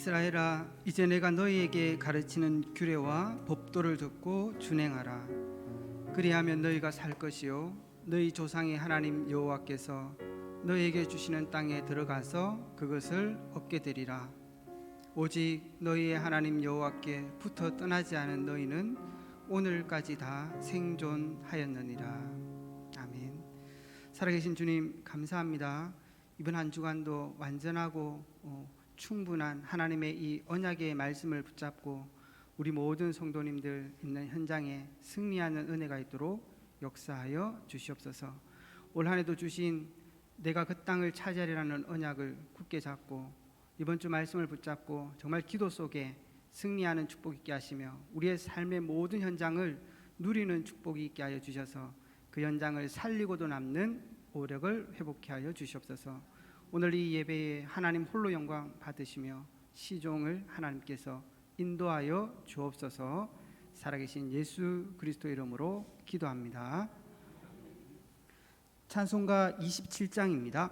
이스라엘아, 이제 내가 너희에게 가르치는 규례와 법도를 듣고 준행하라. 그리하면 너희가 살 것이요 너희 조상의 하나님 여호와께서 너희에게 주시는 땅에 들어가서 그것을 얻게 되리라. 오직 너희의 하나님 여호와께 붙어 떠나지 않은 너희는 오늘까지 다 생존하였느니라. 아멘. 살아계신 주님 감사합니다. 이번 한 주간도 완전하고 충분한 하나님의 이 언약의 말씀을 붙잡고 우리 모든 성도님들 있는 현장에 승리하는 은혜가 있도록 역사하여 주시옵소서. 올 한 해도 주신 내가 그 땅을 차지하리라는 언약을 굳게 잡고 이번 주 말씀을 붙잡고 정말 기도 속에 승리하는 축복 있게 하시며 우리의 삶의 모든 현장을 누리는 축복이 있게 하여 주셔서 그 현장을 살리고도 남는 오력을 회복케 하여 주시옵소서. 오늘 이 예배에 하나님 홀로 영광 받으시며 시종을 하나님께서 인도하여 주옵소서. 살아계신 예수 그리스도 이름으로 기도합니다. 찬송가 27장입니다.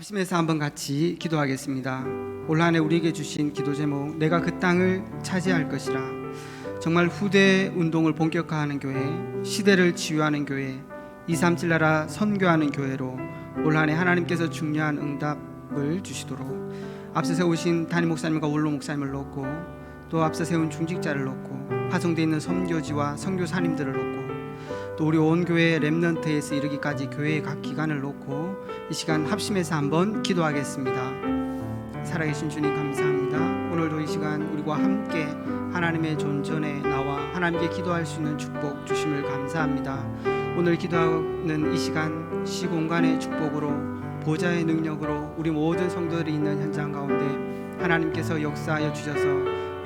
합심해서 한번 같이 기도하겠습니다. 올 한 해 우리에게 주신 기도 제목, 내가 그 땅을 차지할 것이라. 정말 후대 운동을 본격화하는 교회, 시대를 치유하는 교회, 237 나라 선교하는 교회로 올 한 해 하나님께서 중요한 응답을 주시도록 앞서 세우신 담임 목사님과 원로 목사님을 놓고 또 앞서 세운 중직자를 놓고 파송되어 있는 선교지와 선교사님들을 놓고 또 우리 온 교회 렘넌트에서 이르기까지 교회의 각 기관을 놓고 이 시간 합심해서 한번 기도하겠습니다. 살아계신 주님 감사합니다. 오늘도 이 시간 우리와 함께 하나님의 존전에 나와 하나님께 기도할 수 있는 축복 주심을 감사합니다. 오늘 기도하는 이 시간 시공간의 축복으로 보좌의 능력으로 우리 모든 성도들이 있는 현장 가운데 하나님께서 역사하여 주셔서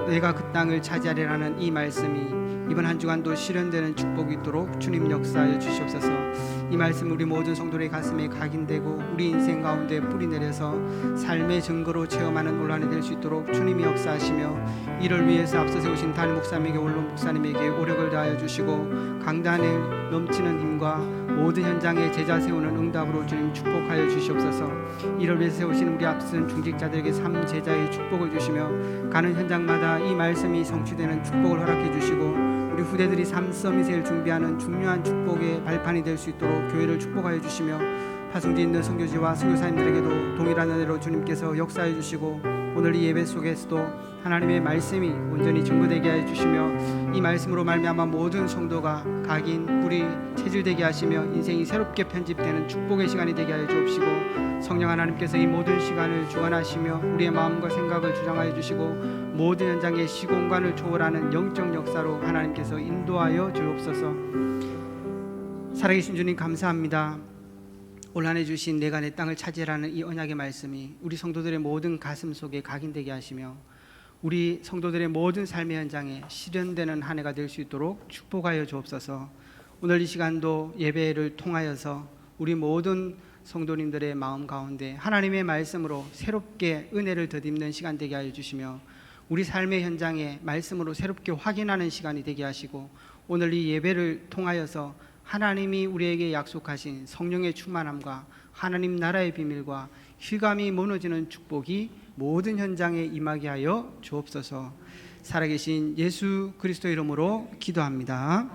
내가 그 땅을 차지하리라는 이 말씀이 이번 한 주간도 실현되는 축복이 있도록 주님 역사하여 주시옵소서. 이 말씀 우리 모든 성도의 가슴에 각인되고 우리 인생 가운데 뿌리 내려서 삶의 증거로 체험하는 논란이 될 수 있도록 주님이 역사하시며 이를 위해서 앞서 세우신 담임 목사님에게 원로 목사님에게 오력을 다하여 주시고 강단에 넘치는 힘과 모든 현장에 제자 세우는 응답으로 주님 축복하여 주시옵소서. 이를 위해서 세우신 우리 앞선 중직자들에게 삼 제자의 축복을 주시며 가는 현장마다 이 말씀이 성취되는 축복을 허락해 주시고 우리 후대들이 삶 서밋을 준비하는 중요한 축복의 발판이 될 수 있도록 교회를 축복하여 주시며 파송지 있는 선교지와 선교사님들에게도 동일한 은혜로 주님께서 역사해 주시고 오늘 이 예배 속에서도 하나님의 말씀이 온전히 증거되게 하여 주시며 이 말씀으로 말미암아 모든 성도가 각인 뿌리 체질되게 하시며 인생이 새롭게 편집되는 축복의 시간이 되게 하여 주옵시고 성령 하나님께서 이 모든 시간을 주관하시며 우리의 마음과 생각을 주장하여 주시고 모든 현장의 시공간을 초월하는 영적 역사로 하나님께서 인도하여 주옵소서. 살아계신 주님 감사합니다. 올 한 해 주신 내가 내 땅을 차지하라는 이 언약의 말씀이 우리 성도들의 모든 가슴 속에 각인되게 하시며 우리 성도들의 모든 삶의 현장에 실현되는 한 해가 될 수 있도록 축복하여 주옵소서. 오늘 이 시간도 예배를 통하여서 우리 모든 성도님들의 마음 가운데 하나님의 말씀으로 새롭게 은혜를 덧입는 시간 되게 하여 주시며 우리 삶의 현장에 말씀으로 새롭게 확인하는 시간이 되게 하시고 오늘 이 예배를 통하여서 하나님이 우리에게 약속하신 성령의 충만함과 하나님 나라의 비밀과 휘감이 무너지는 축복이 모든 현장에 임하게 하여 주옵소서. 살아계신 예수 그리스도 이름으로 기도합니다.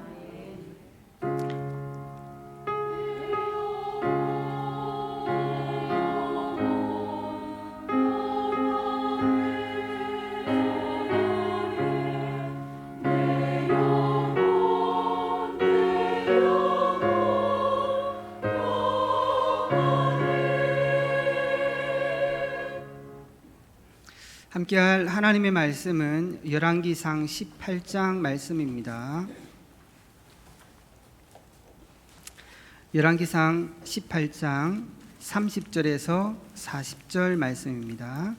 함께할 하나님의 말씀은 열왕기상 18장 말씀입니다. 열왕기상 18장 30절에서 40절 말씀입니다.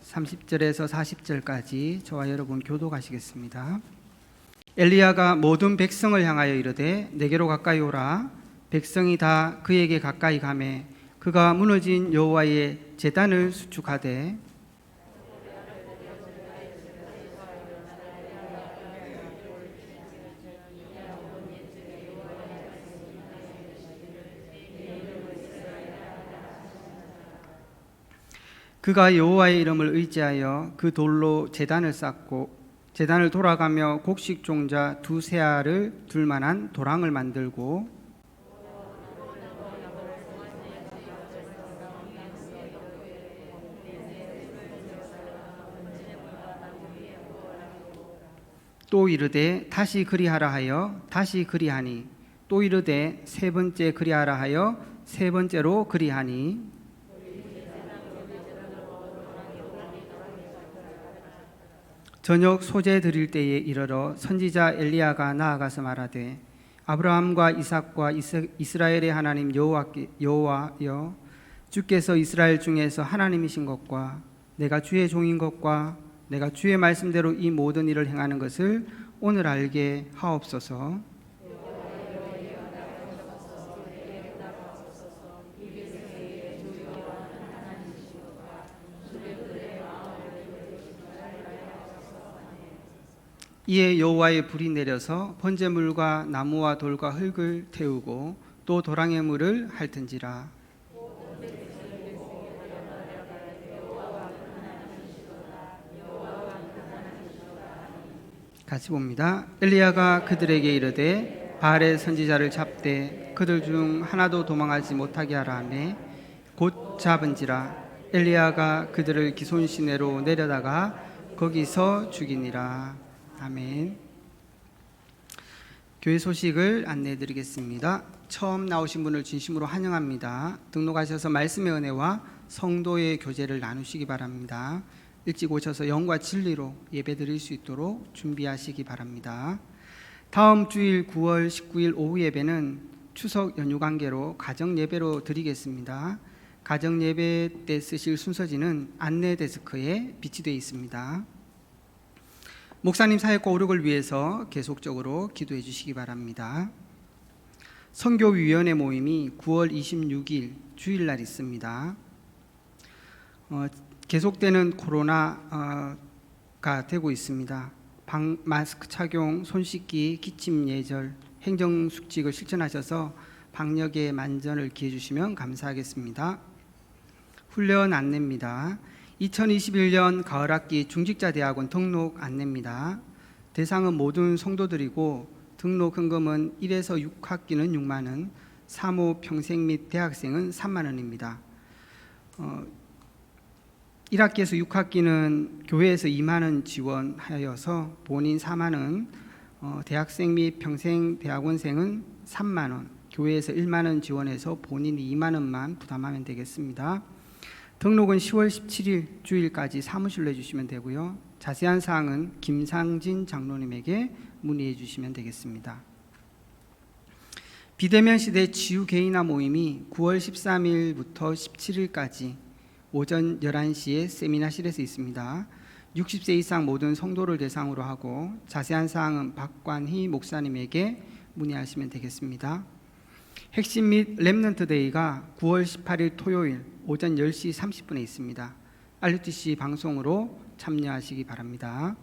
30절에서 40절까지 저와 여러분 교독하시겠습니다. 엘리야가 모든 백성을 향하여 이르되 내게로 가까이 오라. 백성이 다 그에게 가까이 가매 그가 무너진 여호와의 제단을 수축하되 그가 여호와의 이름을 의지하여 그 돌로 제단을 쌓고 제단을 돌아가며 곡식 종자 두세 알을 둘 만한 도랑을 만들고 또 이르되 다시 그리하라 하여 다시 그리하니 또 이르되 세 번째 그리하라 하여 세 번째로 그리하니 저녁 소재 드릴 때에 이르러 선지자 엘리야가 나아가서 말하되 아브라함과 이삭과 이스라엘의 하나님 여호와여 주께서 이스라엘 중에서 하나님이신 것과 내가 주의 종인 것과 내가 주의 말씀대로 이 모든 일을 행하는 것을 오늘 알게 하옵소서. 이에 여호와의 불이 내려서 번제물과 나무와 돌과 흙을 태우고 또 도랑의 물을 핥은지라. 같이 봅니다. 엘리야가 그들에게 이르되 바알의 선지자를 잡되 그들 중 하나도 도망하지 못하게 하라 하매 곧 잡은지라. 엘리야가 그들을 기손 시내로 내려다가 거기서 죽이니라. 아멘. 교회 소식을 안내해 드리겠습니다. 처음 나오신 분을 진심으로 환영합니다. 등록하셔서 말씀의 은혜와 성도의 교제를 나누시기 바랍니다. 일찍 오셔서 영과 진리로 예배 드릴 수 있도록 준비하시기 바랍니다. 다음 주일 9월 19일 오후 예배는 추석 연휴 관계로 가정 예배로 드리겠습니다. 가정 예배 때 쓰실 순서지는 안내 데스크에 비치되어 있습니다. 목사님 사역과 오력을 위해서 계속적으로 기도해 주시기 바랍니다. 선교위원회 모임이 9월 26일 주일날 있습니다. 계속되는 코로나가 되고 있습니다. 마스크 착용, 손 씻기, 기침 예절, 행정수칙을 실천하셔서 방역에 만전을 기해 주시면 감사하겠습니다. 훈련 안내입니다. 2021년 가을학기 중직자대학원 등록 안내입니다. 대상은 모든 성도들이고 등록 헌금은 1에서 6학기는 6만 원, 3호 평생 및 대학생은 3만 원입니다. 1학기에서 6학기는 교회에서 2만 원 지원하여서 본인 4만 원, 대학생 및 평생 대학원생은 3만 원, 교회에서 1만 원 지원해서 본인이 2만 원만 부담하면 되겠습니다. 등록은 10월 17일 주일까지 사무실로 해주시면 되고요. 자세한 사항은 김상진 장로님에게 문의해 주시면 되겠습니다. 비대면 시대 치유 개인화 모임이 9월 13일부터 17일까지 오전 11시에 세미나실에서 있습니다. 60세 이상 모든 성도를 대상으로 하고 자세한 사항은 박관희 목사님에게 문의하시면 되겠습니다. 핵심 및 렘넌트 데이가 9월 18일 토요일 오전 10시 30분에 있습니다. RUTC 방송으로 참여하시기 바랍니다.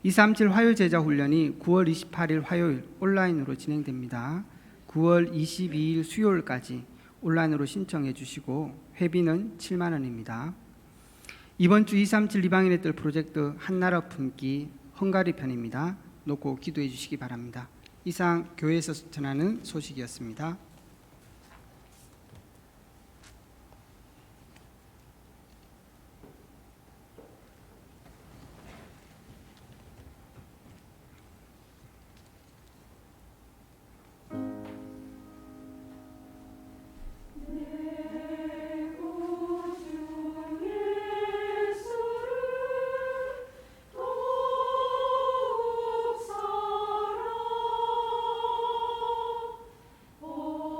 237 화요일 제자 훈련이 9월 28일 화요일 온라인으로 진행됩니다. 9월 22일 수요일까지 온라인으로 신청해 주시고 회비는 7만 원입니다. 이번 주 237 이방인의 뜰 프로젝트 한나라 품기 헝가리 편입니다. 놓고 기도해 주시기 바랍니다. 이상 교회에서 전하는 소식이었습니다. Oh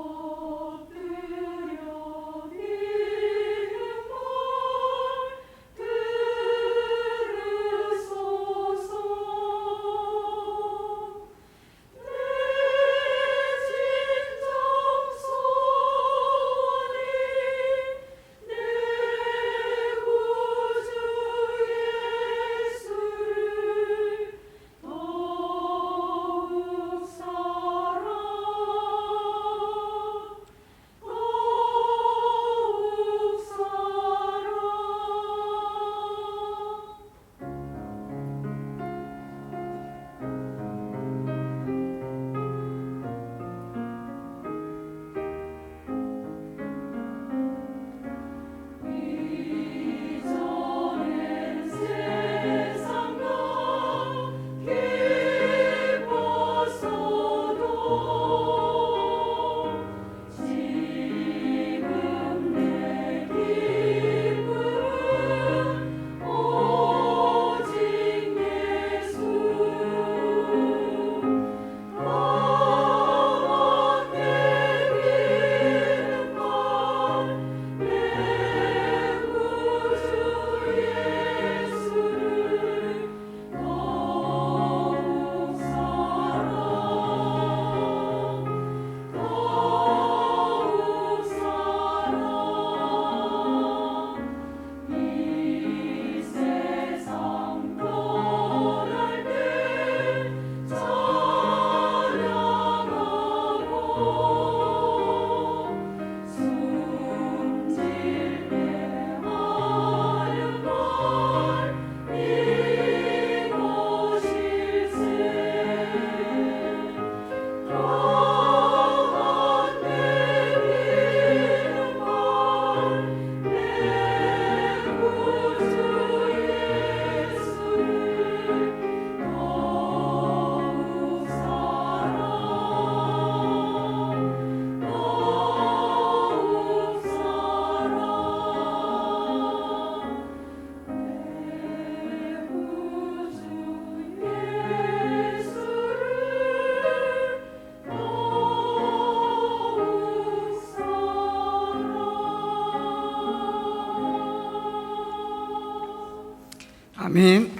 아멘.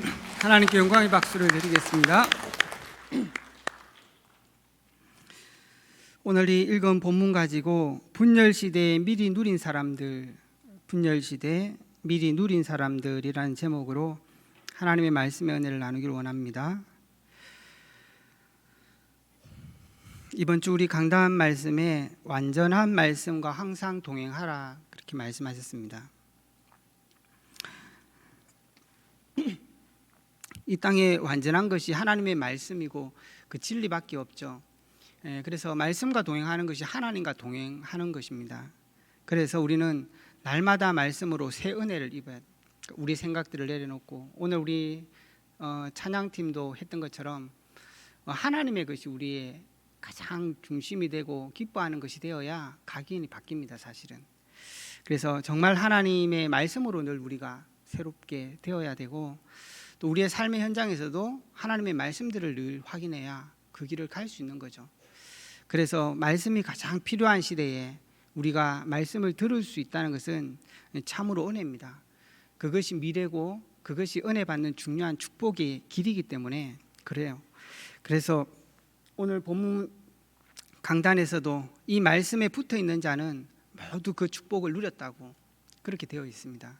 하나님께 영광의 박수를 드리겠습니다. 오늘 이 읽은 본문 가지고 분열시대에 미리 누린 사람들, 분열시대 미리 누린 사람들이라는 제목으로 하나님의 말씀의 은혜를 나누기를 원합니다. 이번 주 우리 강단 말씀에 완전한 말씀과 항상 동행하라 그렇게 말씀하셨습니다. 이 땅에 완전한 것이 하나님의 말씀이고 그 진리밖에 없죠. 그래서 말씀과 동행하는 것이 하나님과 동행하는 것입니다. 그래서 우리는 날마다 말씀으로 새 은혜를 입어야 돼요. 우리 생각들을 내려놓고 오늘 우리 찬양팀도 했던 것처럼 하나님의 것이 우리의 가장 중심이 되고 기뻐하는 것이 되어야 각인이 바뀝니다. 사실은. 그래서 정말 하나님의 말씀으로 늘 우리가 새롭게 되어야 되고 또 우리의 삶의 현장에서도 하나님의 말씀들을 늘 확인해야 그 길을 갈 수 있는 거죠. 그래서 말씀이 가장 필요한 시대에 우리가 말씀을 들을 수 있다는 것은 참으로 은혜입니다. 그것이 미래고 그것이 은혜 받는 중요한 축복의 길이기 때문에 그래요. 그래서 오늘 본문 강단에서도 이 말씀에 붙어 있는 자는 모두 그 축복을 누렸다고 그렇게 되어 있습니다.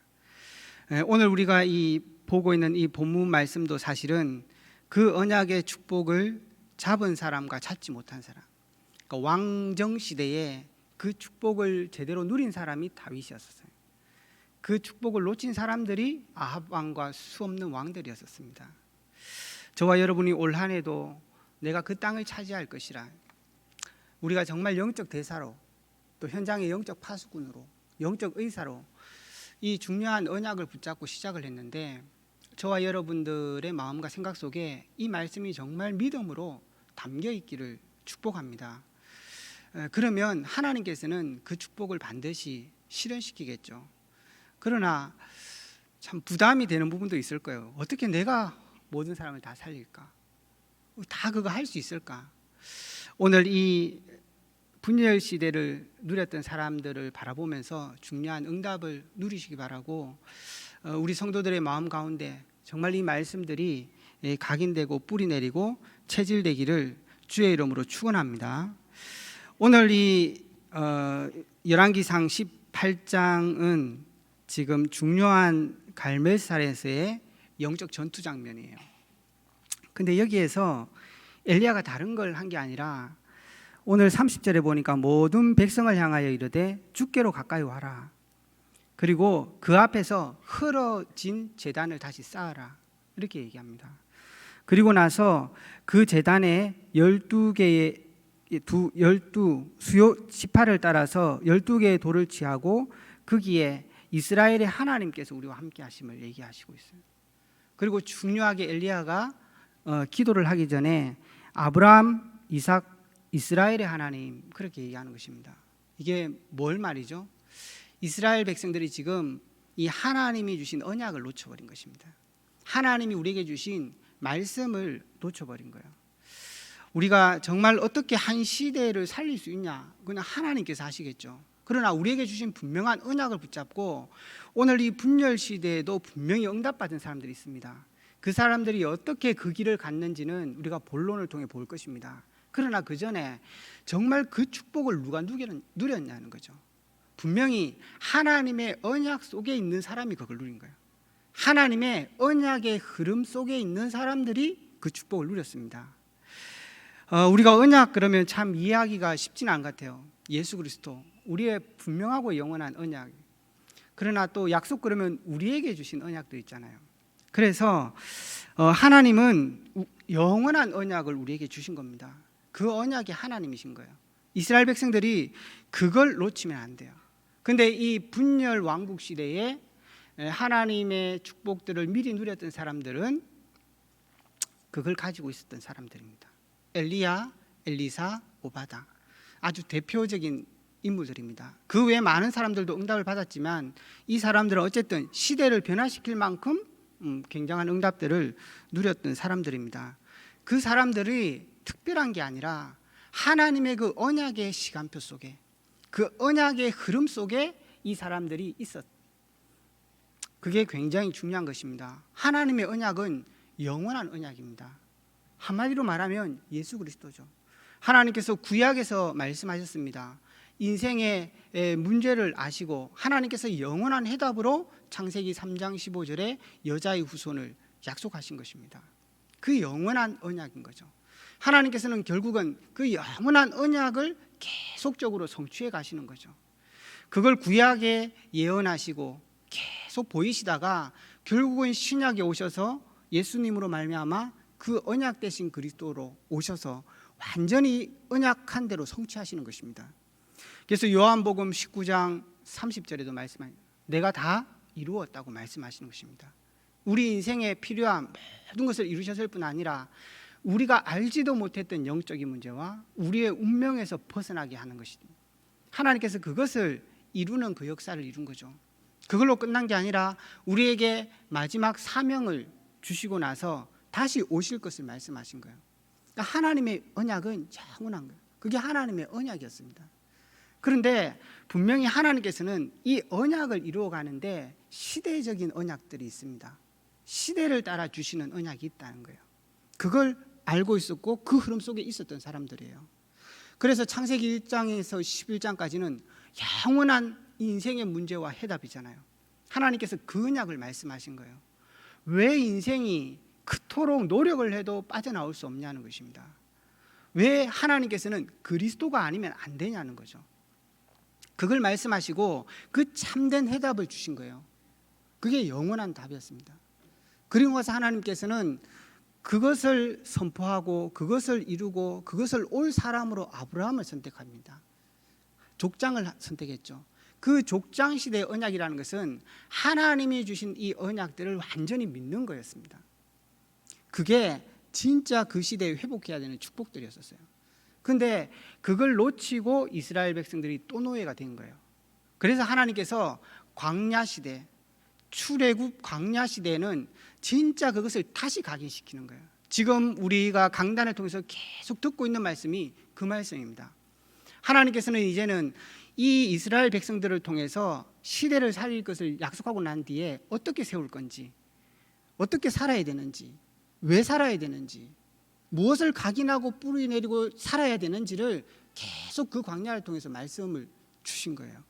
오늘 우리가 이 보고 있는 이 본문 말씀도 사실은 그 언약의 축복을 잡은 사람과 잡지 못한 사람, 그러니까 왕정 시대에 그 축복을 제대로 누린 사람이 다윗이었어요. 그 축복을 놓친 사람들이 아합 왕과 수없는 왕들이었습니다. 저와 여러분이 올 한 해도 내가 그 땅을 차지할 것이라, 우리가 정말 영적 대사로 또 현장의 영적 파수꾼으로 영적 의사로 이 중요한 언약을 붙잡고 시작을 했는데 저와 여러분들의 마음과 생각 속에 이 말씀이 정말 믿음으로 담겨 있기를 축복합니다. 그러면 하나님께서는 그 축복을 반드시 실현시키겠죠. 그러나 참 부담이 되는 부분도 있을 거예요. 어떻게 내가 모든 사람을 다 살릴까? 다 그거 할 수 있을까? 오늘 이 분열 시대를 누렸던 사람들을 바라보면서 중요한 응답을 누리시기 바라고, 우리 성도들의 마음 가운데 정말 이 말씀들이 각인되고 뿌리 내리고 체질되기를 주의 이름으로 축원합니다. 오늘 이 열왕기상 18장은 지금 중요한 갈멜살에서의 영적 전투 장면이에요. 근데 여기에서 엘리야가 다른 걸 한 게 아니라 오늘 30절에 보니까 모든 백성을 향하여 이르되 주께로 가까이 와라. 그리고 그 앞에서 흐러진 제단을 다시 쌓아라. 이렇게 얘기합니다. 그리고 나서 그 제단에 12개의 수요 지파를 따라서 12개의 돌을 취하고 거기에 이스라엘의 하나님께서 우리와 함께 하심을 얘기하시고 있어요. 그리고 중요하게 엘리야가 기도를 하기 전에 아브라함, 이삭, 이스라엘의 하나님 그렇게 얘기하는 것입니다. 이게 뭘 말이죠? 이스라엘 백성들이 지금 이 하나님이 주신 언약을 놓쳐버린 것입니다. 하나님이 우리에게 주신 말씀을 놓쳐버린 거예요. 우리가 정말 어떻게 한 시대를 살릴 수 있냐? 그냥 하나님께서 하시겠죠. 그러나 우리에게 주신 분명한 언약을 붙잡고 오늘 이 분열 시대에도 분명히 응답받은 사람들이 있습니다. 그 사람들이 어떻게 그 길을 갔는지는 우리가 본론을 통해 볼 것입니다. 그러나 그 전에 정말 그 축복을 누가 누렸냐는 거죠. 분명히 하나님의 언약 속에 있는 사람이 그걸 누린 거예요. 하나님의 언약의 흐름 속에 있는 사람들이 그 축복을 누렸습니다. 우리가 언약 그러면 참 이해하기가 쉽지는 않은 것 같아요. 예수 그리스도 우리의 분명하고 영원한 언약. 그러나 또 약속 그러면 우리에게 주신 언약도 있잖아요. 그래서 하나님은 영원한 언약을 우리에게 주신 겁니다. 그 언약이 하나님이신 거예요. 이스라엘 백성들이 그걸 놓치면 안 돼요. 근데 이 분열 왕국 시대에 하나님의 축복들을 미리 누렸던 사람들은 그걸 가지고 있었던 사람들입니다. 엘리야, 엘리사, 오바다 아주 대표적인 인물들입니다. 그 외에 많은 사람들도 응답을 받았지만 이 사람들은 어쨌든 시대를 변화시킬 만큼 굉장한 응답들을 누렸던 사람들입니다. 그 사람들이 특별한 게 아니라 하나님의 그 언약의 시간표 속에 그 언약의 흐름 속에 이 사람들이 있었. 그게 굉장히 중요한 것입니다. 하나님의 언약은 영원한 언약입니다. 한마디로 말하면 예수 그리스도죠. 하나님께서 구약에서 말씀하셨습니다. 인생의 문제를 아시고 하나님께서 영원한 해답으로 창세기 3장 15절에 여자의 후손을 약속하신 것입니다. 그 영원한 언약인 거죠. 하나님께서는 결국은 그 영원한 언약을 계속적으로 성취해 가시는 거죠. 그걸 구약에 예언하시고 계속 보이시다가 결국은 신약에 오셔서 예수님으로 말미암아 그 언약 되신 그리스도로 오셔서 완전히 언약한 대로 성취하시는 것입니다. 그래서 요한복음 19장 30절에도 말씀하신 내가 다 이루었다고 말씀하시는 것입니다. 우리 인생에 필요한 모든 것을 이루셨을 뿐 아니라 우리가 알지도 못했던 영적인 문제와 우리의 운명에서 벗어나게 하는 것입니다. 하나님께서 그것을 이루는 그 역사를 이룬 거죠. 그걸로 끝난 게 아니라 우리에게 마지막 사명을 주시고 나서 다시 오실 것을 말씀하신 거예요. 그러니까 하나님의 언약은 영원한 거예요. 그게 하나님의 언약이었습니다. 그런데 분명히 하나님께서는 이 언약을 이루어가는데 시대적인 언약들이 있습니다. 시대를 따라 주시는 언약이 있다는 거예요. 그걸 알고 있었고 그 흐름 속에 있었던 사람들이에요. 그래서 창세기 1장에서 11장까지는 영원한 인생의 문제와 해답이잖아요. 하나님께서 그 언약을 말씀하신 거예요. 왜 인생이 그토록 노력을 해도 빠져나올 수 없냐는 것입니다. 왜 하나님께서는 그리스도가 아니면 안 되냐는 거죠. 그걸 말씀하시고 그 참된 해답을 주신 거예요. 그게 영원한 답이었습니다. 그리고 와서 하나님께서는 그것을 선포하고 그것을 이루고 그것을 올 사람으로 아브라함을 선택합니다. 족장을 선택했죠. 그 족장 시대의 언약이라는 것은 하나님이 주신 이 언약들을 완전히 믿는 거였습니다. 그게 진짜 그 시대에 회복해야 되는 축복들이었어요. 그런데 그걸 놓치고 이스라엘 백성들이 또 노예가 된 거예요. 그래서 하나님께서 광야 시대, 출애굽 광야 시대에는 진짜 그것을 다시 각인시키는 거예요. 지금 우리가 강단을 통해서 계속 듣고 있는 말씀이 그 말씀입니다. 하나님께서는 이제는 이 이스라엘 백성들을 통해서 시대를 살릴 것을 약속하고 난 뒤에 어떻게 세울 건지, 어떻게 살아야 되는지, 왜 살아야 되는지, 무엇을 각인하고 뿌리 내리고 살아야 되는지를 계속 그 광야를 통해서 말씀을 주신 거예요.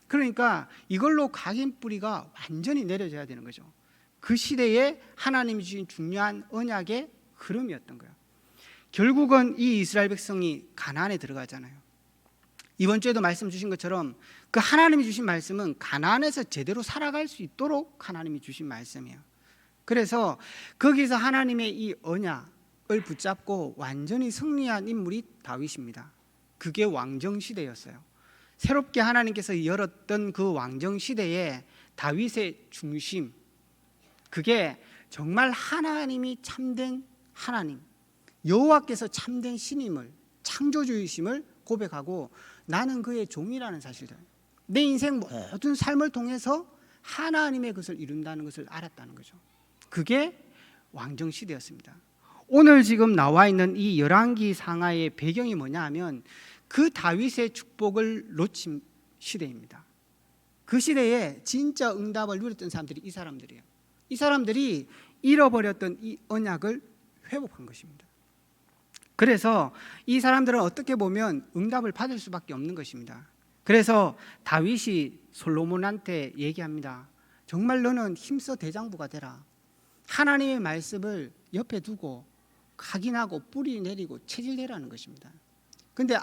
그러니까 이걸로 각인 뿌리가 완전히 내려져야 되는 거죠. 그 시대에 하나님이 주신 중요한 언약의 흐름이었던 거예요. 결국은 이 이스라엘 백성이 가나안에 들어가잖아요. 이번 주에도 말씀 주신 것처럼 그 하나님이 주신 말씀은 가나안에서 제대로 살아갈 수 있도록 하나님이 주신 말씀이에요. 그래서 거기서 하나님의 이 언약을 붙잡고 완전히 승리한 인물이 다윗입니다. 그게 왕정 시대였어요. 새롭게 하나님께서 열었던 그 왕정 시대에 다윗의 중심, 그게 정말 하나님이 참된 하나님, 여호와께서 참된 신임을, 창조주이심을 고백하고 나는 그의 종이라는 사실을, 내 인생 모든 삶을 통해서 하나님의 것을 이룬다는 것을 알았다는 거죠. 그게 왕정 시대였습니다. 오늘 지금 나와 있는 이 열왕기 상하의 배경이 뭐냐 하면 그 다윗의 축복을 놓친 시대입니다. 그 시대에 진짜 응답을 누렸던 사람들이 이 사람들이에요. 이 사람들이 잃어버렸던 이 언약을 회복한 것입니다. 그래서 이 사람들은 어떻게 보면 응답을 받을 수밖에 없는 것입니다. 그래서 다윗이 솔로몬한테 얘기합니다. 정말 너는 힘써 대장부가 되라. 하나님의 말씀을 옆에 두고 각인하고 뿌리 내리고 체질내라는 것입니다. 근데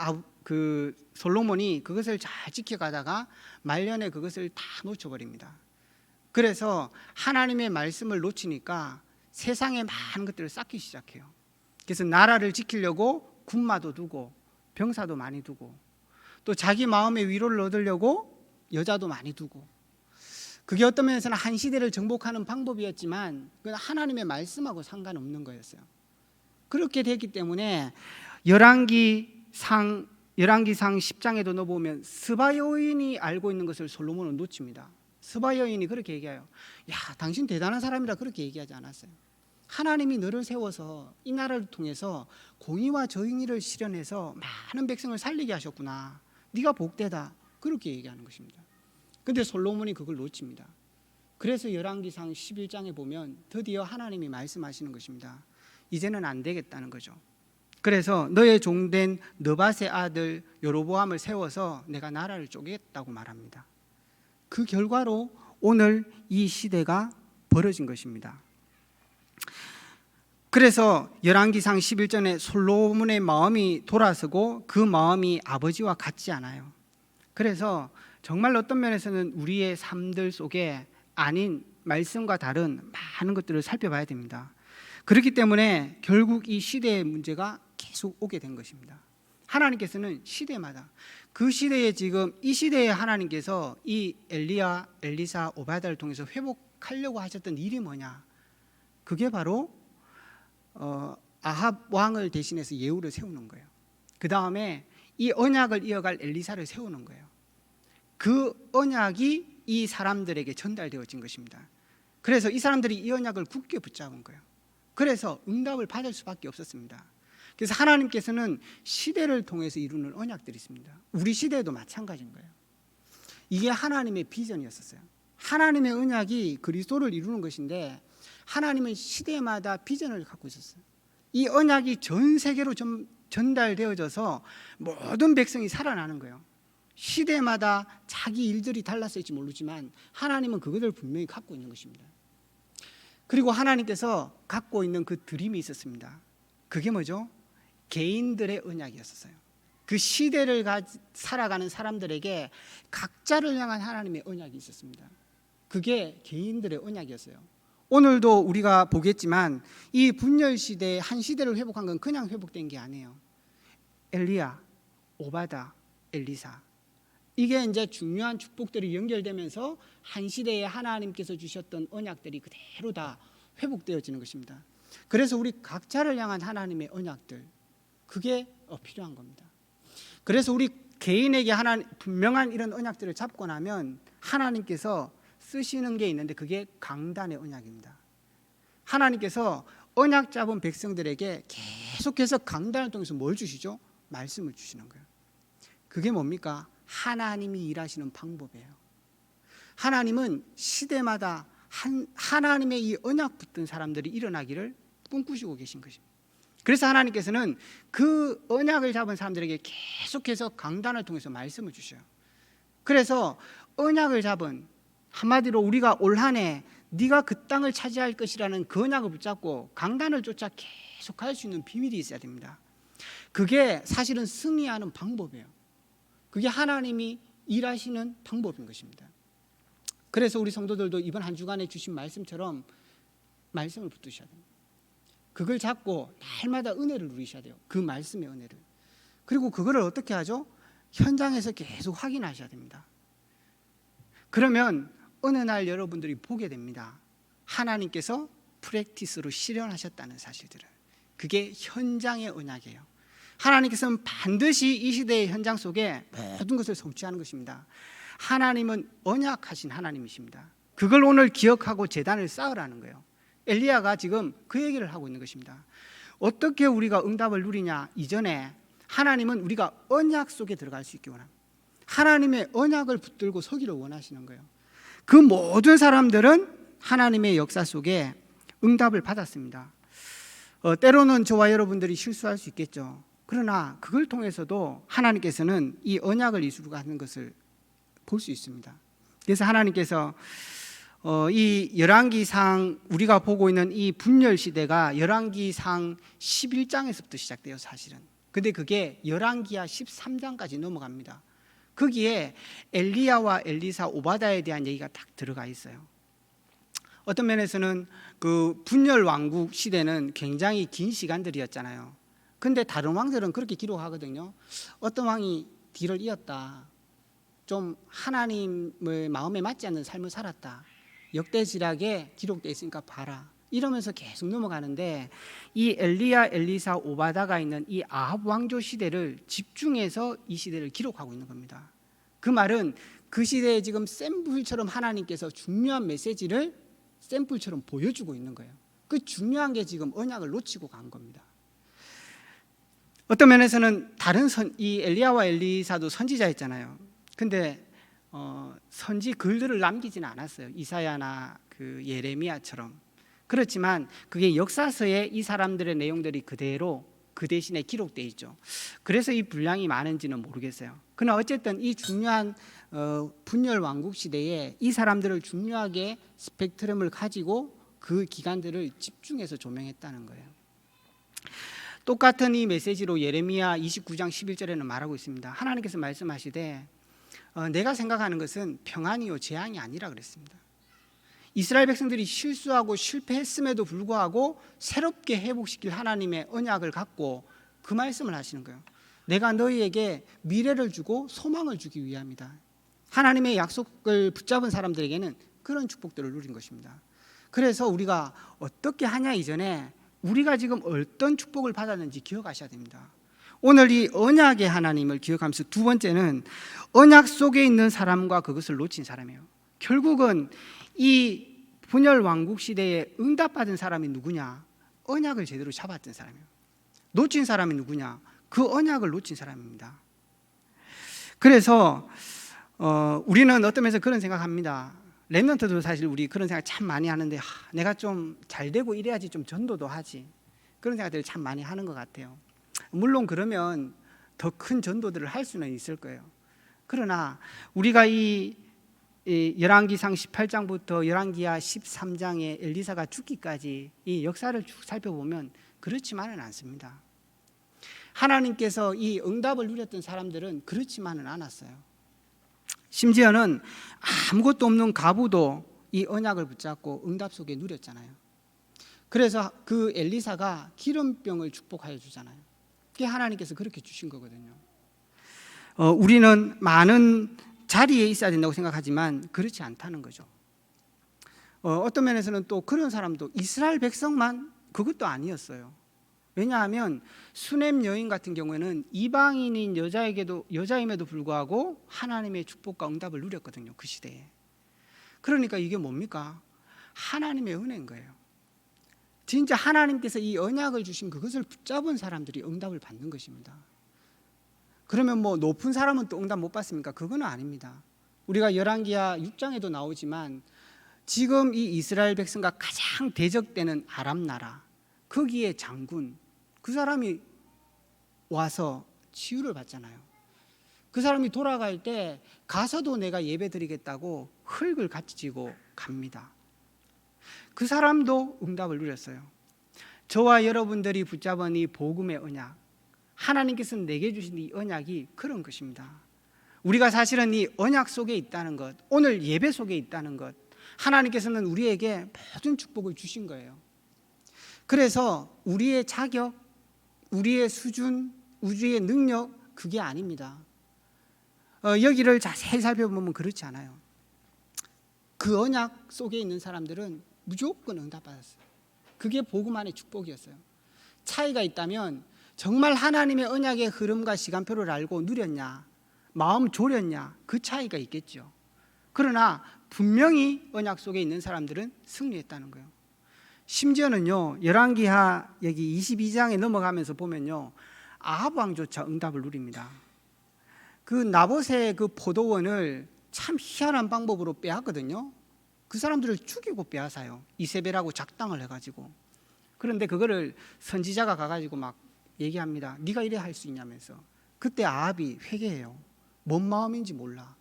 그 솔로몬이 그것을 잘 지켜가다가 말년에 그것을 다 놓쳐버립니다. 그래서 하나님의 말씀을 놓치니까 세상의 많은 것들을 쌓기 시작해요. 그래서 나라를 지키려고 군마도 두고 병사도 많이 두고 또 자기 마음의 위로를 얻으려고 여자도 많이 두고, 그게 어떤 면에서는 한 시대를 정복하는 방법이었지만 그건 하나님의 말씀하고 상관없는 거였어요. 그렇게 됐기 때문에 열왕기상 10장에도 넣어보면 스바 여인이 알고 있는 것을 솔로몬은 놓칩니다. 스바 여인이 그렇게 얘기해요. 야, 당신 대단한 사람이라 그렇게 얘기하지 않았어요. 하나님이 너를 세워서 이 나라를 통해서 공의와 정의를 실현해서 많은 백성을 살리게 하셨구나. 네가 복되다. 그렇게 얘기하는 것입니다. 근데 솔로몬이 그걸 놓칩니다. 그래서 열왕기상 11장에 보면 드디어 하나님이 말씀하시는 것입니다. 이제는 안 되겠다는 거죠. 그래서 너의 종된 느밧의 아들 여로보암을 세워서 내가 나라를 쪼개겠다고 말합니다. 그 결과로 오늘 이 시대가 벌어진 것입니다. 그래서 열왕기상 11장에 솔로몬의 마음이 돌아서고 그 마음이 아버지와 같지 않아요. 그래서 정말 어떤 면에서는 우리의 삶들 속에 아닌 말씀과 다른 많은 것들을 살펴봐야 됩니다. 그렇기 때문에 결국 이 시대의 문제가 계속 오게 된 것입니다. 하나님께서는 시대마다 그 시대에 지금 이 시대에 하나님께서 이 엘리야, 엘리사, 오바다를 통해서 회복하려고 하셨던 일이 뭐냐? 그게 바로 아합 왕을 대신해서 예후를 세우는 거예요. 그 다음에 이 언약을 이어갈 엘리사를 세우는 거예요. 그 언약이 이 사람들에게 전달되어진 것입니다. 그래서 이 사람들이 이 언약을 굳게 붙잡은 거예요. 그래서 응답을 받을 수밖에 없었습니다. 그래서 하나님께서는 시대를 통해서 이루는 언약들이 있습니다. 우리 시대에도 마찬가지인 거예요. 이게 하나님의 비전이었었어요. 하나님의 언약이 그리스도를 이루는 것인데 하나님은 시대마다 비전을 갖고 있었어요. 이 언약이 전 세계로 전달되어져서 모든 백성이 살아나는 거예요. 시대마다 자기 일들이 달랐을지 모르지만 하나님은 그것을 분명히 갖고 있는 것입니다. 그리고 하나님께서 갖고 있는 그 드림이 있었습니다. 그게 뭐죠? 개인들의 언약이었어요. 그 시대를 살아가는 사람들에게 각자를 향한 하나님의 언약이 있었습니다. 그게 개인들의 언약이었어요. 오늘도 우리가 보겠지만 이 분열 시대의 한 시대를 회복한 건 그냥 회복된 게 아니에요. 엘리야, 오바다, 엘리사, 이게 이제 중요한 축복들이 연결되면서 한 시대에 하나님께서 주셨던 언약들이 그대로 다 회복되어지는 것입니다. 그래서 우리 각자를 향한 하나님의 언약들, 그게 필요한 겁니다. 그래서 우리 개인에게 분명한 이런 언약들을 잡고 나면 하나님께서 쓰시는 게 있는데 그게 강단의 언약입니다. 하나님께서 언약 잡은 백성들에게 계속해서 강단을 통해서 뭘 주시죠? 말씀을 주시는 거예요. 그게 뭡니까? 하나님이 일하시는 방법이에요. 하나님은 시대마다 하나님의 이 언약 붙은 사람들이 일어나기를 꿈꾸시고 계신 것입니다. 그래서 하나님께서는 그 언약을 잡은 사람들에게 계속해서 강단을 통해서 말씀을 주셔요. 그래서 언약을 잡은, 한마디로 우리가 올 한 해 네가 그 땅을 차지할 것이라는 그 언약을 붙잡고 강단을 쫓아 계속 갈 수 있는 비밀이 있어야 됩니다. 그게 사실은 승리하는 방법이에요. 그게 하나님이 일하시는 방법인 것입니다. 그래서 우리 성도들도 이번 한 주간에 주신 말씀처럼 말씀을 붙드셔야 됩니다. 그걸 잡고 날마다 은혜를 누리셔야 돼요. 그 말씀의 은혜를. 그리고 그거를 어떻게 하죠? 현장에서 계속 확인하셔야 됩니다. 그러면 어느 날 여러분들이 보게 됩니다. 하나님께서 프랙티스로 실현하셨다는 사실들을. 그게 현장의 언약이에요. 하나님께서는 반드시 이 시대의 현장 속에 모든 것을 성취하는 것입니다. 하나님은 언약하신 하나님이십니다. 그걸 오늘 기억하고 제단을 쌓으라는 거예요. 엘리야가 지금 그 얘기를 하고 있는 것입니다. 어떻게 우리가 응답을 누리냐? 이전에 하나님은 우리가 언약 속에 들어갈 수 있기 원합니다. 하나님의 언약을 붙들고 서기를 원하시는 거예요. 그 모든 사람들은 하나님의 역사 속에 응답을 받았습니다. 때로는 저와 여러분들이 실수할 수 있겠죠. 그러나 그걸 통해서도 하나님께서는 이 언약을 이루어가는 것을 볼 수 있습니다. 그래서 하나님께서 이 열왕기상 우리가 보고 있는 이 분열 시대가 열왕기상 11장에서부터 시작돼요, 사실은. 근데 그게 열왕기하 13장까지 넘어갑니다. 거기에 엘리야와 엘리사, 오바다에 대한 얘기가 딱 들어가 있어요. 어떤 면에서는 그 분열 왕국 시대는 굉장히 긴 시간들이었잖아요. 근데 다른 왕들은 그렇게 기록하거든요. 어떤 왕이 뒤를 이었다, 좀 하나님의 마음에 맞지 않는 삶을 살았다, 역대지략에 기록되어 있으니까 봐라, 이러면서 계속 넘어가는데 이 엘리야, 엘리사, 오바다가 있는 이 아합 왕조 시대를 집중해서 이 시대를 기록하고 있는 겁니다. 그 말은 그 시대에 지금 샘플처럼 하나님께서 중요한 메시지를 샘플처럼 보여주고 있는 거예요. 그 중요한 게 지금 언약을 놓치고 간 겁니다. 어떤 면에서는 이 엘리야와 엘리사도 선지자였잖아요. 근데 선지 글들을 남기지는 않았어요. 이사야나 그 예레미야처럼. 그렇지만 그게 역사서에 이 사람들의 내용들이 그대로 그 대신에 기록되어 있죠. 그래서 이 분량이 많은지는 모르겠어요. 그러나 어쨌든 이 중요한 분열 왕국 시대에 이 사람들을 중요하게 스펙트럼을 가지고 그 기간들을 집중해서 조명했다는 거예요. 똑같은 이 메시지로 예레미야 29장 11절에는 말하고 있습니다. 하나님께서 말씀하시되 내가 생각하는 것은 평안이요 재앙이 아니라 그랬습니다. 이스라엘 백성들이 실수하고 실패했음에도 불구하고 새롭게 회복시킬 하나님의 언약을 갖고 그 말씀을 하시는 거예요. 내가 너희에게 미래를 주고 소망을 주기 위함이다. 하나님의 약속을 붙잡은 사람들에게는 그런 축복들을 누린 것입니다. 그래서 우리가 어떻게 하냐 이전에 우리가 지금 어떤 축복을 받았는지 기억하셔야 됩니다. 오늘 이 언약의 하나님을 기억하면서 두 번째는 언약 속에 있는 사람과 그것을 놓친 사람이에요. 결국은 이 분열 왕국 시대에 응답받은 사람이 누구냐? 언약을 제대로 잡았던 사람이에요. 놓친 사람이 누구냐? 그 언약을 놓친 사람입니다. 그래서 우리는 어떤 면에서 그런 생각합니다. 렘넌트도 사실 우리 그런 생각 참 많이 하는데 내가 좀 잘 되고 이래야지 좀 전도도 하지. 그런 생각들을 참 많이 하는 것 같아요. 물론 그러면 더 큰 전도들을 할 수는 있을 거예요. 그러나 우리가 이 열왕기상 18장부터 열왕기하 13장에 엘리사가 죽기까지 이 역사를 쭉 살펴보면 그렇지만은 않습니다. 하나님께서 이 응답을 누렸던 사람들은 그렇지만은 않았어요. 심지어는 아무것도 없는 과부도 이 언약을 붙잡고 응답 속에 누렸잖아요. 그래서 그 엘리사가 기름병을 축복하여 주잖아요. 그게 하나님께서 그렇게 주신 거거든요. 우리는 많은 자리에 있어야 된다고 생각하지만 그렇지 않다는 거죠. 어떤 면에서는 또 그런 사람도 이스라엘 백성만 그것도 아니었어요. 왜냐하면 수넴 여인 같은 경우에는 이방인인 여자임에도 불구하고 하나님의 축복과 응답을 누렸거든요. 그 시대에. 그러니까 이게 뭡니까? 하나님의 은혜인 거예요. 진짜 하나님께서 이 언약을 주신 그것을 붙잡은 사람들이 응답을 받는 것입니다. 그러면 뭐 높은 사람은 또 응답 못 받습니까? 그건 아닙니다. 우리가 열왕기하 6장에도 나오지만 지금 이 이스라엘 백성과 가장 대적되는 아람 나라, 거기에 장군, 그 사람이 와서 치유를 받잖아요. 그 사람이 돌아갈 때 가서도 내가 예배 드리겠다고 흙을 같이 지고 갑니다. 그 사람도 응답을 누렸어요. 저와 여러분들이 붙잡은 이 복음의 언약, 하나님께서 내게 주신 이 언약이 그런 것입니다. 우리가 사실은 이 언약 속에 있다는 것, 오늘 예배 속에 있다는 것, 하나님께서는 우리에게 모든 축복을 주신 거예요. 그래서 우리의 자격, 우리의 수준, 우리의 능력, 그게 아닙니다. 여기를 자세히 살펴보면 그렇지 않아요. 그 언약 속에 있는 사람들은 무조건 응답받았어요. 그게 복음 안의 축복이었어요. 차이가 있다면 정말 하나님의 언약의 흐름과 시간표를 알고 누렸냐, 마음 졸였냐, 그 차이가 있겠죠. 그러나 분명히 언약 속에 있는 사람들은 승리했다는 거예요. 심지어는요, 열왕기하 여기 22장에 넘어가면서 보면요, 아합 왕조차 응답을 누립니다. 그 나봇의 그 포도원을 참 희한한 방법으로 빼앗거든요. 그 사람들을 죽이고 빼앗아요. 이세벨하고 작당을 해가지고. 그런데 그거를 선지자가 가가지고 막 얘기합니다. 네가 이래 할 수 있냐면서. 그때 아합이 회개해요. 뭔 마음인지 몰라.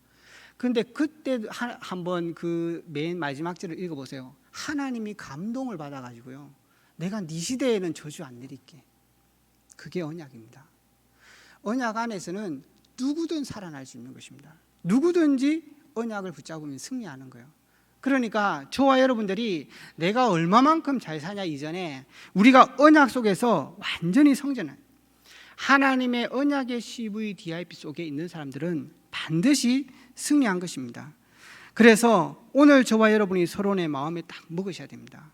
그런데 그때 한번 그 맨 마지막 절을 읽어보세요. 하나님이 감동을 받아가지고요, 내가 네 시대에는 저주 안 내릴게. 그게 언약입니다. 언약 안에서는 누구든 살아날 수 있는 것입니다. 누구든지 언약을 붙잡으면 승리하는 거예요. 그러니까 저와 여러분들이 내가 얼마만큼 잘 사냐 이전에 우리가 언약 속에서 완전히 성전을, 하나님의 언약의 CVDIP 속에 있는 사람들은 반드시 승리한 것입니다. 그래서 오늘 저와 여러분이 서론의 마음에 딱 먹으셔야 됩니다.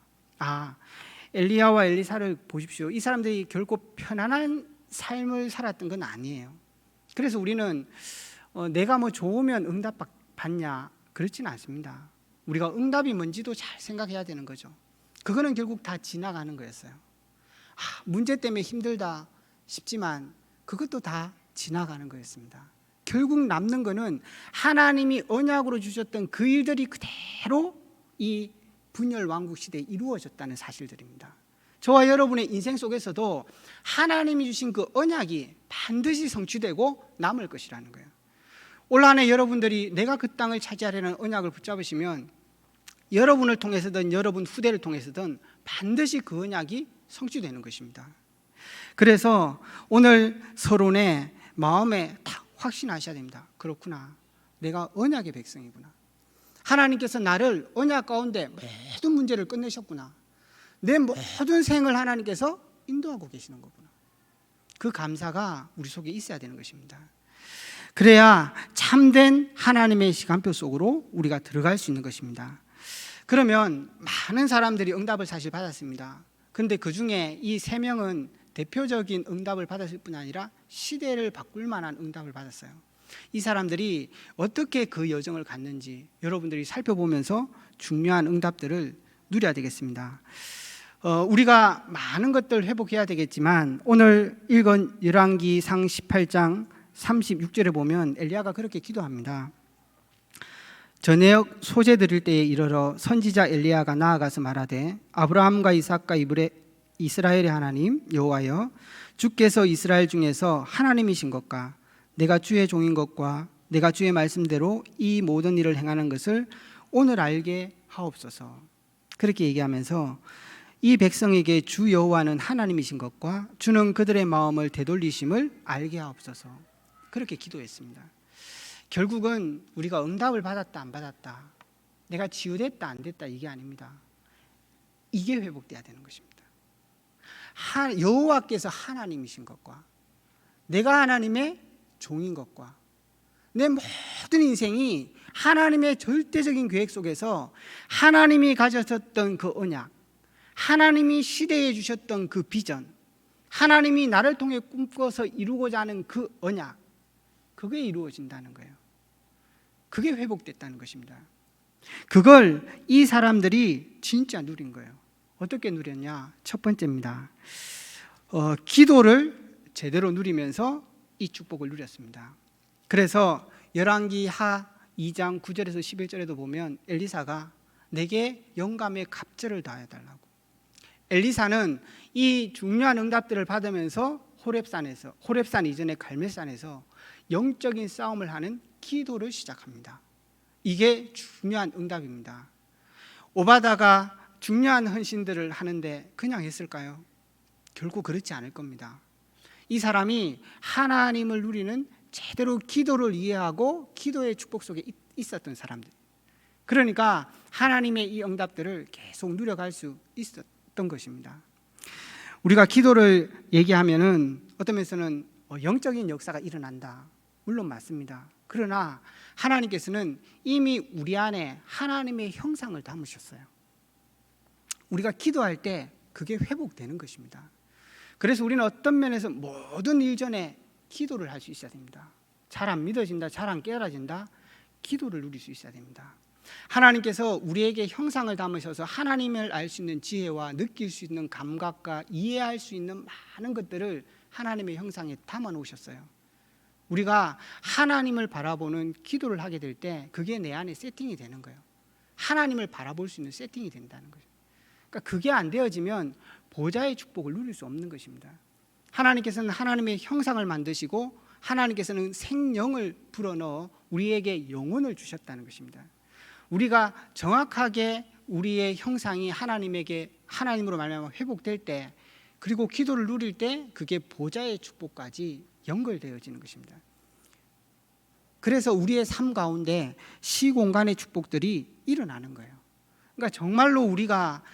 엘리야와 엘리사를 보십시오. 이 사람들이 결코 편안한 삶을 살았던 건 아니에요. 그래서 우리는 내가 뭐 좋으면 응답 받냐, 그렇지는 않습니다. 우리가 응답이 뭔지도 잘 생각해야 되는 거죠. 그거는 결국 다 지나가는 거였어요. 문제 때문에 힘들다 싶지만 그것도 다 지나가는 거였습니다. 결국 남는 거는 하나님이 언약으로 주셨던 그 일들이 그대로 이 분열 왕국 시대에 이루어졌다는 사실들입니다. 저와 여러분의 인생 속에서도 하나님이 주신 그 언약이 반드시 성취되고 남을 것이라는 거예요. 올 한 해 여러분들이 내가 그 땅을 차지하려는 언약을 붙잡으시면 여러분을 통해서든 여러분 후대를 통해서든 반드시 그 언약이 성취되는 것입니다. 그래서 오늘 서론에 마음에 딱 확신하셔야 됩니다. 그렇구나, 내가 언약의 백성이구나. 하나님께서 나를 언약 가운데 모든 문제를 끝내셨구나. 내 모든 생을 하나님께서 인도하고 계시는 거구나. 그 감사가 우리 속에 있어야 되는 것입니다. 그래야 참된 하나님의 시간표 속으로 우리가 들어갈 수 있는 것입니다. 그러면 많은 사람들이 응답을 사실 받았습니다. 그런데 그 중에 이 3명은 대표적인 응답을 받았을 뿐 아니라 시대를 바꿀 만한 응답을 받았어요. 이 사람들이 어떻게 그 여정을 갔는지 여러분들이 살펴보면서 중요한 응답들을 누려야 되겠습니다. 우리가 많은 것들을 회복해야 되겠지만 오늘 읽은 열왕기상 18장 36절에 보면 엘리야가 그렇게 기도합니다. 저녁 소제 드릴 때에 이르러 선지자 엘리야가 나아가서 말하되 아브라함과 이삭과 이스라엘의 하나님 여호와여, 주께서 이스라엘 중에서 하나님이신 것과 내가 주의 종인 것과 내가 주의 말씀대로 이 모든 일을 행하는 것을 오늘 알게 하옵소서. 그렇게 얘기하면서 이 백성에게 주 여호와는 하나님이신 것과 주는 그들의 마음을 되돌리심을 알게 하옵소서. 그렇게 기도했습니다. 결국은 우리가 응답을 받았다 안 받았다, 내가 치유됐다 안 됐다, 이게 아닙니다. 이게 회복돼야 되는 것입니다. 여호와께서 하나님이신 것과 내가 하나님의 종인 것과 내 모든 인생이 하나님의 절대적인 계획 속에서 하나님이 가졌었던 그 언약, 하나님이 시대에 주셨던 그 비전, 하나님이 나를 통해 꿈꿔서 이루고자 하는 그 언약, 그게 이루어진다는 거예요. 그게 회복됐다는 것입니다. 그걸 이 사람들이 진짜 누린 거예요. 어떻게 누렸냐? 첫 번째입니다. 기도를 제대로 누리면서 이 축복을 누렸습니다. 그래서 열왕기하 2장 9절에서 11절에도 보면 엘리사가 내게 영감의 갑절을 다해달라고. 엘리사는 이 중요한 응답들을 받으면서 호렙산 이전의 갈멜산에서 영적인 싸움을 하는 기도를 시작합니다. 이게 중요한 응답입니다. 오바다가 중요한 헌신들을 하는데 그냥 했을까요? 결코 그렇지 않을 겁니다. 이 사람이 하나님을 누리는 제대로 기도를 이해하고 기도의 축복 속에 있었던 사람들, 그러니까 하나님의 이 응답들을 계속 누려갈 수 있었던 것입니다. 우리가 기도를 얘기하면은 어떤 면에서는 영적인 역사가 일어난다, 물론 맞습니다. 그러나 하나님께서는 이미 우리 안에 하나님의 형상을 담으셨어요. 우리가 기도할 때 그게 회복되는 것입니다. 그래서 우리는 어떤 면에서 모든 일 전에 기도를 할 수 있어야 됩니다. 잘 안 믿어진다, 잘 안 깨달아진다, 기도를 누릴 수 있어야 됩니다. 하나님께서 우리에게 형상을 담으셔서 하나님을 알 수 있는 지혜와 느낄 수 있는 감각과 이해할 수 있는 많은 것들을 하나님의 형상에 담아 놓으셨어요. 우리가 하나님을 바라보는 기도를 하게 될 때 그게 내 안에 세팅이 되는 거예요. 하나님을 바라볼 수 있는 세팅이 된다는 거죠. 그러니까 그게 안 되어지면 보좌의 축복을 누릴 수 없는 것입니다. 하나님께서는 하나님의 형상을 만드시고 하나님께서는 생명을 불어넣어 우리에게 영혼을 주셨다는 것입니다. 우리가 정확하게 우리의 형상이 하나님으로 말미암아 회복될 때, 그리고 기도를 누릴 때 그게 보좌의 축복까지 연결되어지는 것입니다. 그래서 우리의 삶 가운데 시공간의 축복들이 일어나는 거예요. 그러니까 정말로 우리가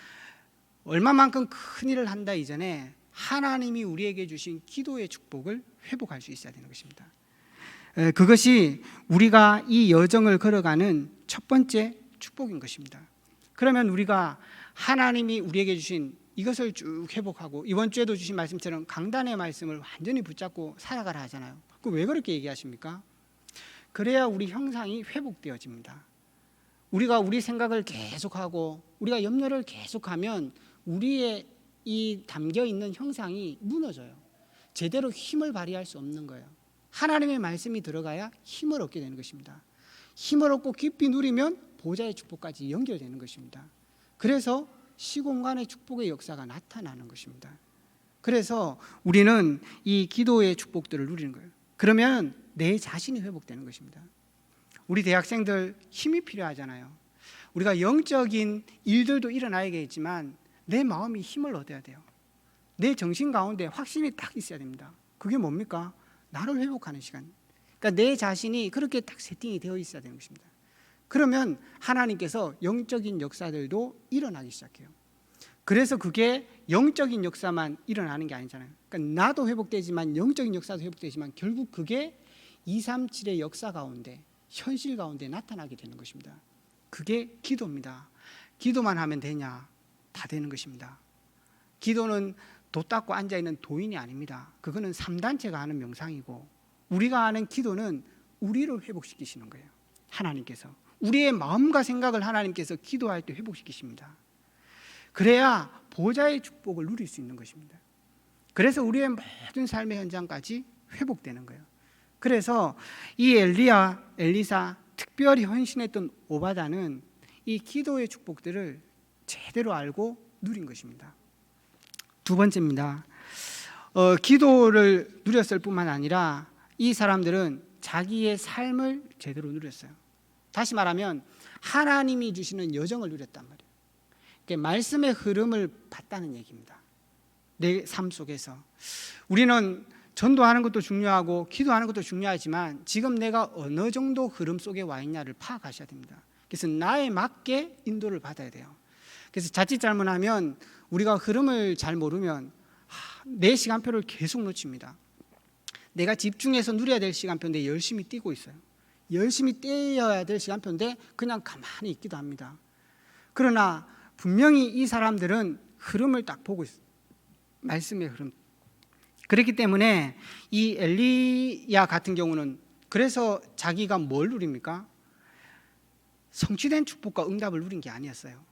얼마만큼 큰 일을 한다 이전에 하나님이 우리에게 주신 기도의 축복을 회복할 수 있어야 되는 것입니다. 그것이 우리가 이 여정을 걸어가는 첫 번째 축복인 것입니다. 그러면 우리가 하나님이 우리에게 주신 이것을 쭉 회복하고, 이번 주에도 주신 말씀처럼 강단의 말씀을 완전히 붙잡고 살아가라 하잖아요. 왜 그렇게 얘기하십니까? 그래야 우리 형상이 회복되어집니다. 우리가 우리 생각을 계속하고 우리가 염려를 계속하면 우리의 이 담겨있는 형상이 무너져요. 제대로 힘을 발휘할 수 없는 거예요. 하나님의 말씀이 들어가야 힘을 얻게 되는 것입니다. 힘을 얻고 깊이 누리면 보좌의 축복까지 연결되는 것입니다. 그래서 시공간의 축복의 역사가 나타나는 것입니다. 그래서 우리는 이 기도의 축복들을 누리는 거예요. 그러면 내 자신이 회복되는 것입니다. 우리 대학생들 힘이 필요하잖아요. 우리가 영적인 일들도 일어나야겠지만 내 마음이 힘을 얻어야 돼요. 내 정신 가운데 확신이 딱 있어야 됩니다. 그게 뭡니까? 나를 회복하는 시간. 그러니까 내 자신이 그렇게 딱 세팅이 되어 있어야 되는 것입니다. 그러면 하나님께서 영적인 역사들도 일어나기 시작해요. 그래서 그게 영적인 역사만 일어나는 게 아니잖아요. 그러니까 나도 회복되지만 영적인 역사도 회복되지만 결국 그게 237의 역사 가운데 현실 가운데 나타나게 되는 것입니다. 그게 기도입니다. 기도만 하면 되냐? 다 되는 것입니다. 기도는 도 닦고 앉아있는 도인이 아닙니다. 그거는 3단체가 하는 명상이고 우리가 하는 기도는 우리를 회복시키시는 거예요. 하나님께서 우리의 마음과 생각을 하나님께서 기도할 때 회복시키십니다. 그래야 보좌의 축복을 누릴 수 있는 것입니다. 그래서 우리의 모든 삶의 현장까지 회복되는 거예요. 그래서 이 엘리야, 엘리사, 특별히 헌신했던 오바다는 이 기도의 축복들을 제대로 알고 누린 것입니다. 두 번째입니다. 기도를 누렸을 뿐만 아니라 이 사람들은 자기의 삶을 제대로 누렸어요. 다시 말하면 하나님이 주시는 여정을 누렸단 말이에요. 그러니까 말씀의 흐름을 봤다는 얘기입니다. 내 삶 속에서 우리는 전도하는 것도 중요하고 기도하는 것도 중요하지만 지금 내가 어느 정도 흐름 속에 와 있냐를 파악하셔야 됩니다. 그래서 나에 맞게 인도를 받아야 돼요. 그래서 자칫 잘못하면 우리가 흐름을 잘 모르면 내 시간표를 계속 놓칩니다. 내가 집중해서 누려야 될 시간표인데 열심히 뛰고 있어요. 열심히 뛰어야 될 시간표인데 그냥 가만히 있기도 합니다. 그러나 분명히 이 사람들은 흐름을 딱 보고 있어요. 말씀의 흐름. 그렇기 때문에 이 엘리야 같은 경우는 그래서 자기가 뭘 누립니까? 성취된 축복과 응답을 누린 게 아니었어요.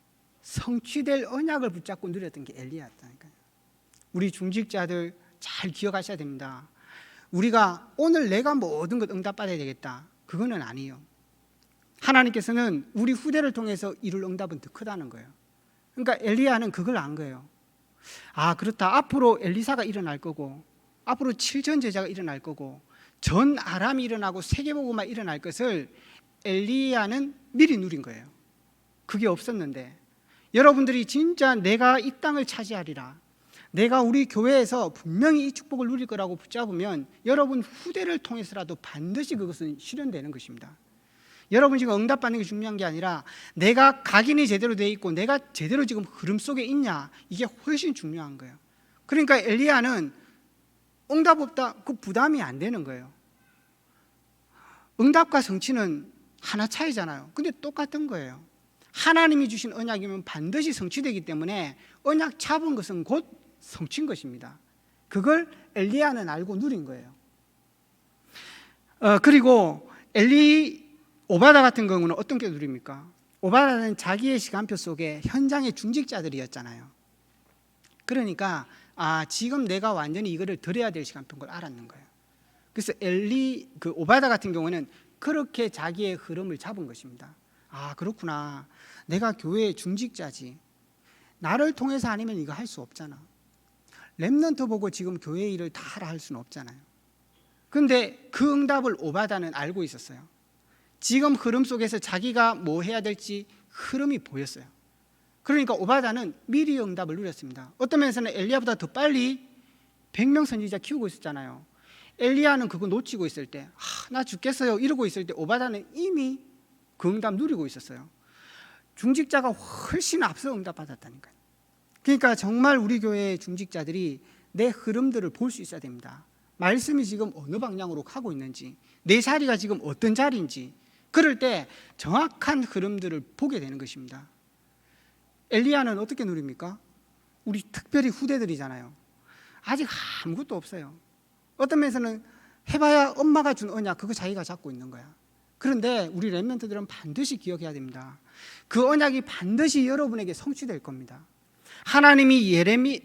성취될 언약을 붙잡고 누렸던 게 엘리야였다니까요. 우리 중직자들 잘 기억하셔야 됩니다. 우리가 오늘 내가 모든 것 응답받아야 되겠다. 그거는 아니에요. 하나님께서는 우리 후대를 통해서 이룰 응답은 더 크다는 거예요. 그러니까 엘리야는 그걸 안 거예요. 아, 그렇다. 앞으로 엘리사가 일어날 거고 앞으로 7천 제자가 일어날 거고 전 아람이 일어나고 세계복음화 일어날 것을 엘리야는 미리 누린 거예요. 그게 없었는데 여러분들이 진짜 내가 이 땅을 차지하리라, 내가 우리 교회에서 분명히 이 축복을 누릴 거라고 붙잡으면 여러분 후대를 통해서라도 반드시 그것은 실현되는 것입니다. 여러분 지금 응답받는 게 중요한 게 아니라 내가 각인이 제대로 돼 있고 내가 제대로 지금 흐름 속에 있냐, 이게 훨씬 중요한 거예요. 그러니까 엘리야는 응답 없다, 그 부담이 안 되는 거예요. 응답과 성취는 하나 차이잖아요. 근데 똑같은 거예요. 하나님이 주신 언약이면 반드시 성취되기 때문에 언약 잡은 것은 곧 성취인 것입니다. 그걸 엘리야는 알고 누린 거예요. 그리고 오바다 같은 경우는 어떤 게 누립니까? 오바다는 자기의 시간표 속에 현장의 중직자들이었잖아요. 그러니까 지금 내가 완전히 이거를 드려야 될 시간표인 걸 알았는 거예요. 그래서 오바다 같은 경우는 그렇게 자기의 흐름을 잡은 것입니다. 그렇구나. 내가 교회의 중직자지. 나를 통해서 아니면 이거 할 수 없잖아. 렘넌트 보고 지금 교회 일을 다 하라 할 수는 없잖아요. 그런데 그 응답을 오바다는 알고 있었어요. 지금 흐름 속에서 자기가 뭐 해야 될지 흐름이 보였어요. 그러니까 오바다는 미리 응답을 누렸습니다. 어떤 면에서는 엘리야보다 더 빨리 100명 선지자 키우고 있었잖아요. 엘리야는 그거 놓치고 있을 때 나 죽겠어요 이러고 있을 때 오바다는 이미 그 응답 누리고 있었어요. 중직자가 훨씬 앞서 응답 받았다니까요. 그러니까 정말 우리 교회의 중직자들이 내 흐름들을 볼 수 있어야 됩니다. 말씀이 지금 어느 방향으로 가고 있는지, 내 자리가 지금 어떤 자리인지, 그럴 때 정확한 흐름들을 보게 되는 것입니다. 엘리야는 어떻게 누립니까? 우리 특별히 후대들이잖아요. 아직 아무것도 없어요. 어떤 면에서는 해봐야 엄마가 준 언약 그거 자기가 잡고 있는 거야. 그런데 우리 렘넌트들은 반드시 기억해야 됩니다. 그 언약이 반드시 여러분에게 성취될 겁니다. 하나님이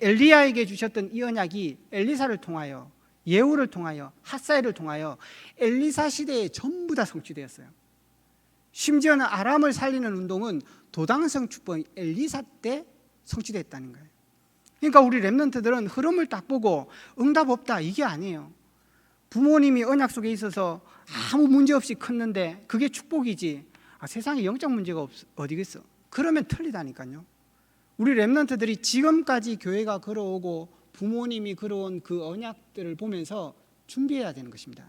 엘리야에게 주셨던 이 언약이 엘리사를 통하여 예후를 통하여, 핫사일을 통하여 엘리사 시대에 전부 다 성취되었어요. 심지어는 아람을 살리는 운동은 도당성 축복이 엘리사 때 성취됐다는 거예요. 그러니까 우리 렘넌트들은 흐름을 딱 보고 응답 없다 이게 아니에요. 부모님이 언약 속에 있어서 아무 문제 없이 컸는데 그게 축복이지, 세상에 영적 문제가 어디겠어. 그러면 틀리다니까요. 우리 렘넌트들이 지금까지 교회가 걸어오고 부모님이 걸어온 그 언약들을 보면서 준비해야 되는 것입니다.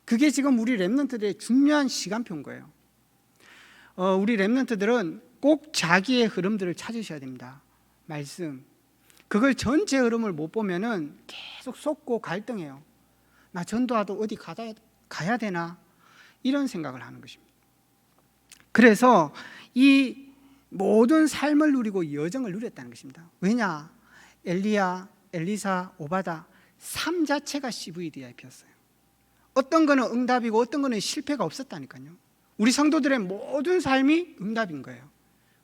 그게 지금 우리 렘넌트들의 중요한 시간표인 거예요. 우리 렘넌트들은 꼭 자기의 흐름들을 찾으셔야 됩니다. 말씀, 그걸 전체 흐름을 못 보면은 계속 쏟고 갈등해요. 나 전도하도 어디 가야 되나, 이런 생각을 하는 것입니다. 그래서 이 모든 삶을 누리고 여정을 누렸다는 것입니다. 왜냐? 엘리야, 엘리사, 오바다 삶 자체가 CVDIP였어요. 어떤 거는 응답이고 어떤 거는 실패가 없었다니까요. 우리 성도들의 모든 삶이 응답인 거예요.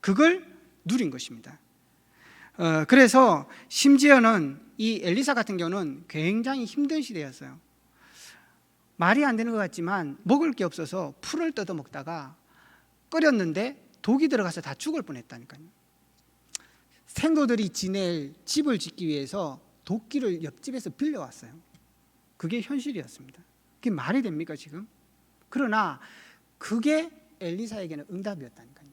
그걸 누린 것입니다. 그래서 심지어는 이 엘리사 같은 경우는 굉장히 힘든 시대였어요. 말이 안 되는 것 같지만 먹을 게 없어서 풀을 뜯어 먹다가 끓였는데 독이 들어가서 다 죽을 뻔했다니까요. 생도들이 지낼 집을 짓기 위해서 도끼를 옆집에서 빌려왔어요. 그게 현실이었습니다. 그게 말이 됩니까 지금? 그러나 그게 엘리사에게는 응답이었다니까요.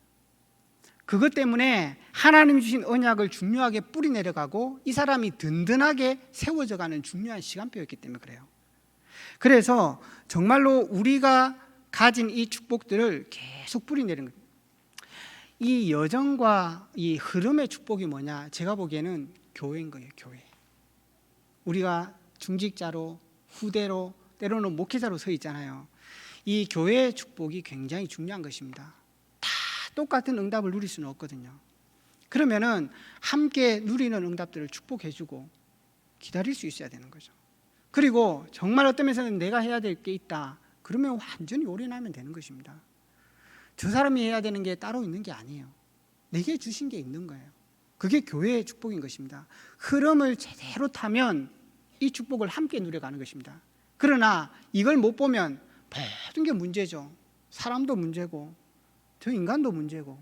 그것 때문에 하나님 주신 언약을 중요하게 뿌리 내려가고 이 사람이 든든하게 세워져가는 중요한 시간표였기 때문에 그래요. 그래서 정말로 우리가 가진 이 축복들을 계속 뿌리 내리는 거예요. 이 여정과 이 흐름의 축복이 뭐냐? 제가 보기에는 교회인 거예요. 교회. 우리가 중직자로, 후대로, 때로는 목회자로 서 있잖아요. 이 교회의 축복이 굉장히 중요한 것입니다. 다 똑같은 응답을 누릴 수는 없거든요. 그러면은 함께 누리는 응답들을 축복해주고 기다릴 수 있어야 되는 거죠. 그리고 정말 어떤 면에서는 내가 해야 될 게 있다, 그러면 완전히 올인하면 되는 것입니다. 저 사람이 해야 되는 게 따로 있는 게 아니에요. 내게 주신 게 있는 거예요. 그게 교회의 축복인 것입니다. 흐름을 제대로 타면 이 축복을 함께 누려가는 것입니다. 그러나 이걸 못 보면 모든 게 문제죠. 사람도 문제고 저 인간도 문제고.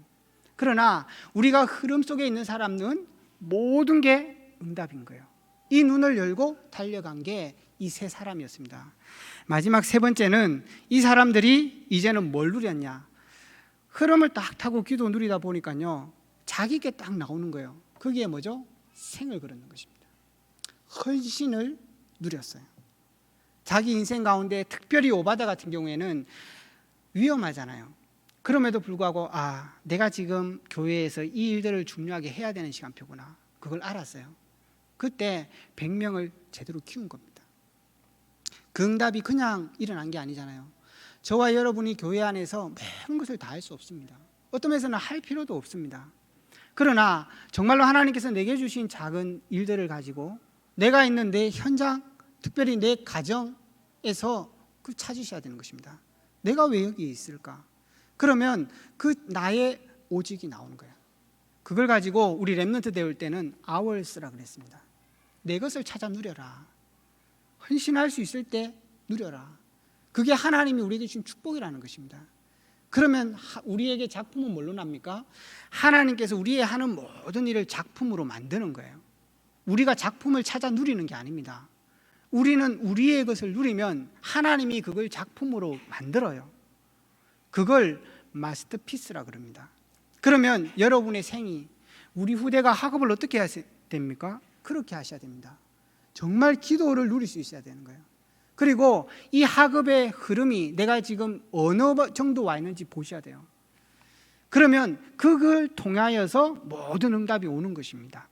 그러나 우리가 흐름 속에 있는 사람은 모든 게 응답인 거예요. 이 눈을 열고 달려간 게 이 세 사람이었습니다. 마지막 세 번째는 이 사람들이 이제는 뭘 누렸냐? 흐름을 딱 타고 기도 누리다 보니까요, 자기께 딱 나오는 거예요. 그게 뭐죠? 생을 걸었는 것입니다. 헌신을 누렸어요. 자기 인생 가운데 특별히 오바다 같은 경우에는 위험하잖아요. 그럼에도 불구하고 내가 지금 교회에서 이 일들을 중요하게 해야 되는 시간표구나, 그걸 알았어요. 그때 100명을 제대로 키운 겁니다. 그 응답이 그냥 일어난 게 아니잖아요. 저와 여러분이 교회 안에서 모든 것을 다 할 수 없습니다. 어떤 면에서는 할 필요도 없습니다. 그러나 정말로 하나님께서 내게 주신 작은 일들을 가지고 내가 있는 내 현장, 특별히 내 가정에서 그걸 찾으셔야 되는 것입니다. 내가 왜 여기 있을까? 그러면 그 나의 오직이 나오는 거예요. 그걸 가지고 우리 렘넌트 배울 때는 hours라 그랬습니다. 내 것을 찾아 누려라. 헌신할 수 있을 때 누려라. 그게 하나님이 우리에게 주신 축복이라는 것입니다. 그러면 우리에게 작품은 뭘로 납니까? 하나님께서 우리의 하는 모든 일을 작품으로 만드는 거예요. 우리가 작품을 찾아 누리는 게 아닙니다. 우리는 우리의 것을 누리면 하나님이 그걸 작품으로 만들어요. 그걸 마스터피스라 그럽니다. 그러면 여러분의 생이, 우리 후대가 학업을 어떻게 해야 됩니까? 그렇게 하셔야 됩니다. 정말 기도를 누릴 수 있어야 되는 거예요. 그리고 이 학업의 흐름이 내가 지금 어느 정도 와 있는지 보셔야 돼요. 그러면 그걸 통하여서 모든 응답이 오는 것입니다.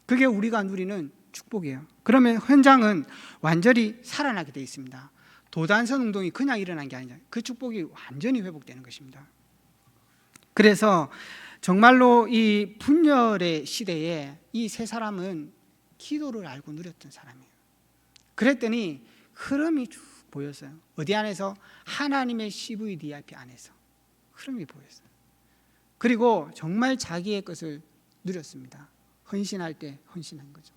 그게 우리가 누리는 축복이에요. 그러면 현장은 완전히 살아나게 되어 있습니다. 도단선 운동이 그냥 일어난 게 아니라 그 축복이 완전히 회복되는 것입니다. 그래서 정말로 이 분열의 시대에 이 세 사람은 기도를 알고 누렸던 사람이에요. 그랬더니 흐름이 쭉 보였어요. 어디 안에서? 하나님의 CVDIP 안에서 흐름이 보였어요. 그리고 정말 자기의 것을 누렸습니다. 헌신할 때 헌신한 거죠.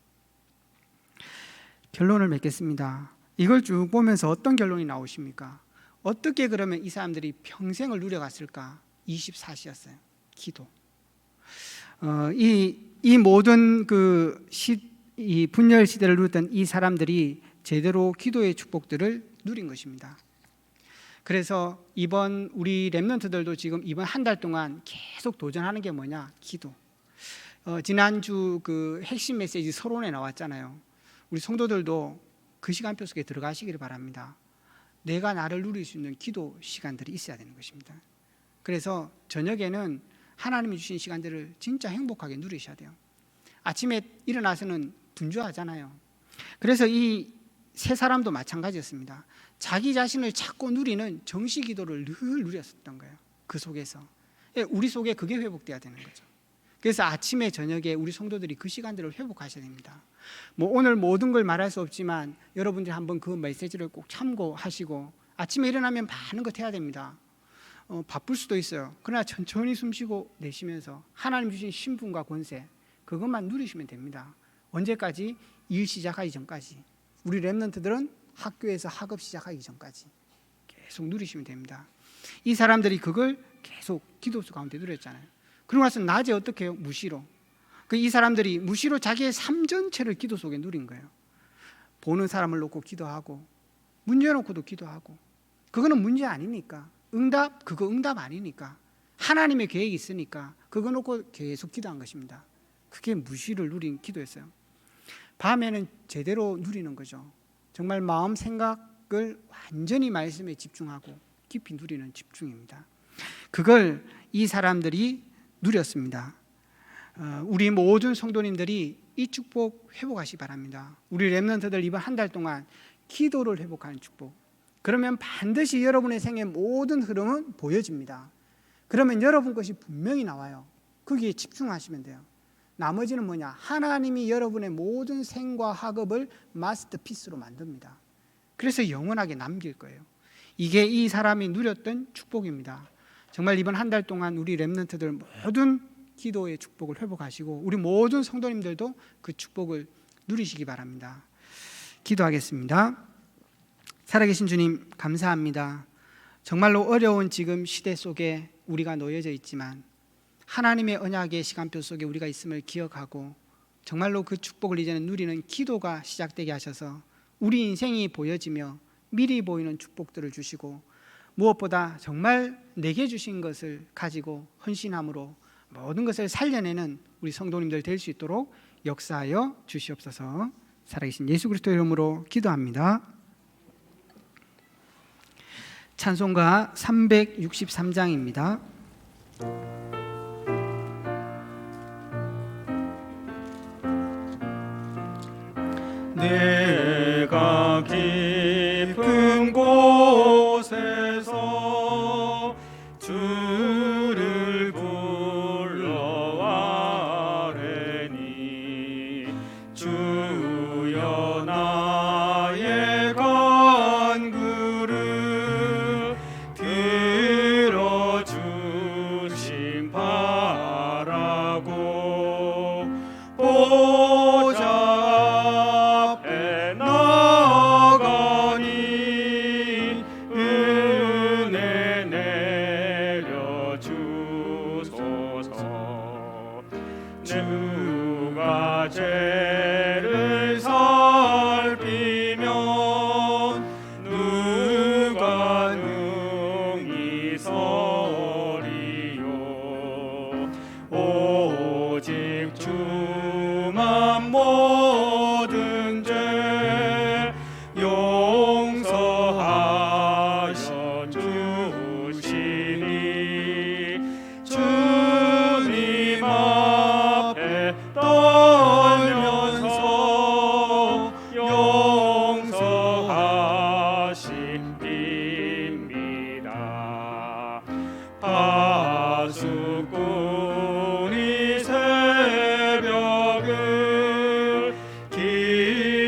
결론을 맺겠습니다. 이걸 쭉 보면서 어떤 결론이 나오십니까? 어떻게 그러면 이 사람들이 평생을 누려갔을까? 24시였어요. 기도. 이 모든 이 분열 시대를 누렸던 이 사람들이 제대로 기도의 축복들을 누린 것입니다. 그래서 이번 우리 렘넌트들도 지금 이번 한 달 동안 계속 도전하는 게 뭐냐? 기도. 지난주 그 핵심 메시지 서론에 나왔잖아요. 우리 성도들도 그 시간표 속에 들어가시기를 바랍니다. 내가 나를 누릴 수 있는 기도 시간들이 있어야 되는 것입니다. 그래서 저녁에는 하나님이 주신 시간들을 진짜 행복하게 누리셔야 돼요. 아침에 일어나서는 분주하잖아요. 그래서 이 세 사람도 마찬가지였습니다. 자기 자신을 찾고 누리는 정시 기도를 늘 누렸었던 거예요. 그 속에서 우리 속에 그게 회복돼야 되는 거죠. 그래서 아침에 저녁에 우리 성도들이 그 시간들을 회복하셔야 됩니다. 뭐 오늘 모든 걸 말할 수 없지만 여러분들이 한번 그 메시지를 꼭 참고하시고 아침에 일어나면 많은 것 해야 됩니다. 바쁠 수도 있어요. 그러나 천천히 숨쉬고 내쉬면서 하나님 주신 신분과 권세 그것만 누리시면 됩니다. 언제까지? 일 시작하기 전까지. 우리 렘넌트들은 학교에서 학업 시작하기 전까지 계속 누리시면 됩니다. 이 사람들이 그걸 계속 기도수 가운데 누렸잖아요. 그러고 나서 낮에 어떻게 해요? 무시로. 이 사람들이 무시로 자기의 삶 전체를 기도 속에 누린 거예요. 보는 사람을 놓고 기도하고 문 열어놓고도 기도하고 그거는 문제 아니니까 그거 응답 아니니까 하나님의 계획이 있으니까 그거 놓고 계속 기도한 것입니다. 그게 무시를 누린 기도였어요. 밤에는 제대로 누리는 거죠. 정말 마음 생각을 완전히 말씀에 집중하고 깊이 누리는 집중입니다. 그걸 이 사람들이 누렸습니다. 우리 모든 성도님들이 이 축복 회복하시기 바랍니다. 우리 렘넌트들 이번 한 달 동안 기도를 회복하는 축복. 그러면 반드시 여러분의 생의 모든 흐름은 보여집니다. 그러면 여러분 것이 분명히 나와요. 거기에 집중하시면 돼요. 나머지는 뭐냐? 하나님이 여러분의 모든 생과 학업을 마스터피스로 만듭니다. 그래서 영원하게 남길 거예요. 이게 이 사람이 누렸던 축복입니다. 정말 이번 한 달 동안 우리 렘넌트들 모든 기도의 축복을 회복하시고 우리 모든 성도님들도 그 축복을 누리시기 바랍니다. 기도하겠습니다. 살아계신 주님 감사합니다. 정말로 어려운 지금 시대 속에 우리가 놓여져 있지만 하나님의 언약의 시간표 속에 우리가 있음을 기억하고 정말로 그 축복을 이제는 누리는 기도가 시작되게 하셔서 우리 인생이 보여지며 미리 보이는 축복들을 주시고 무엇보다 정말 내게 주신 것을 가지고 헌신함으로 모든 것을 살려내는 우리 성도님들 될 수 있도록 역사하여 주시옵소서. 살아계신 예수 그리스도의 이름으로 기도합니다. 찬송가 363장입니다. 내가 깊은 곳에서 주를 불러아뢰니 주여 나의 간구를 들어주심 바라고 보좌 앞에 나가니 은혜 내려주소서. 누가 죄를 살피면 누가 능히 서리요. 오직 주만 모든 죄 용서하여 주시니 주님 앞에 떨면서 용서하십니다. 파수꾼이 새벽을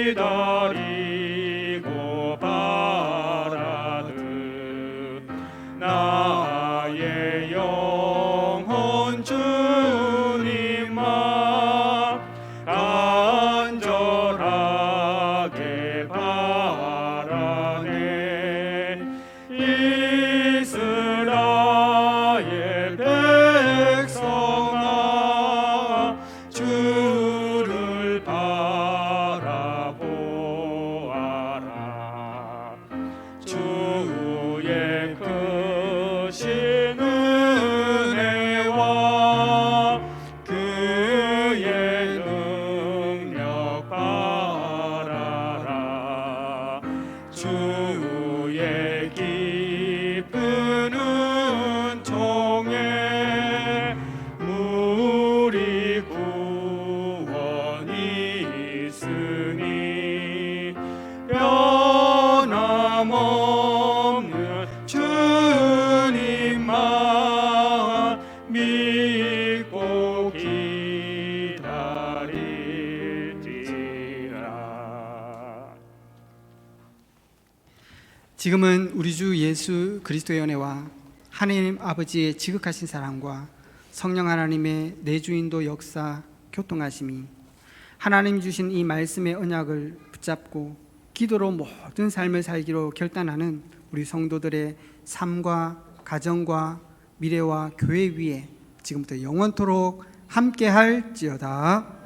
기다리고 바라듯 나의 영혼 주님만 간절하게 믿고 기다릴지라. 지금은 우리 주 예수 그리스도의 은혜와 하나님 아버지의 지극하신 사랑과 성령 하나님의 내주인도 역사 교통하심이 하나님 주신 이 말씀의 언약을 붙잡고 기도로 모든 삶을 살기로 결단하는 우리 성도들의 삶과 가정과 미래와 교회 위에 지금부터 영원토록 함께할지어다.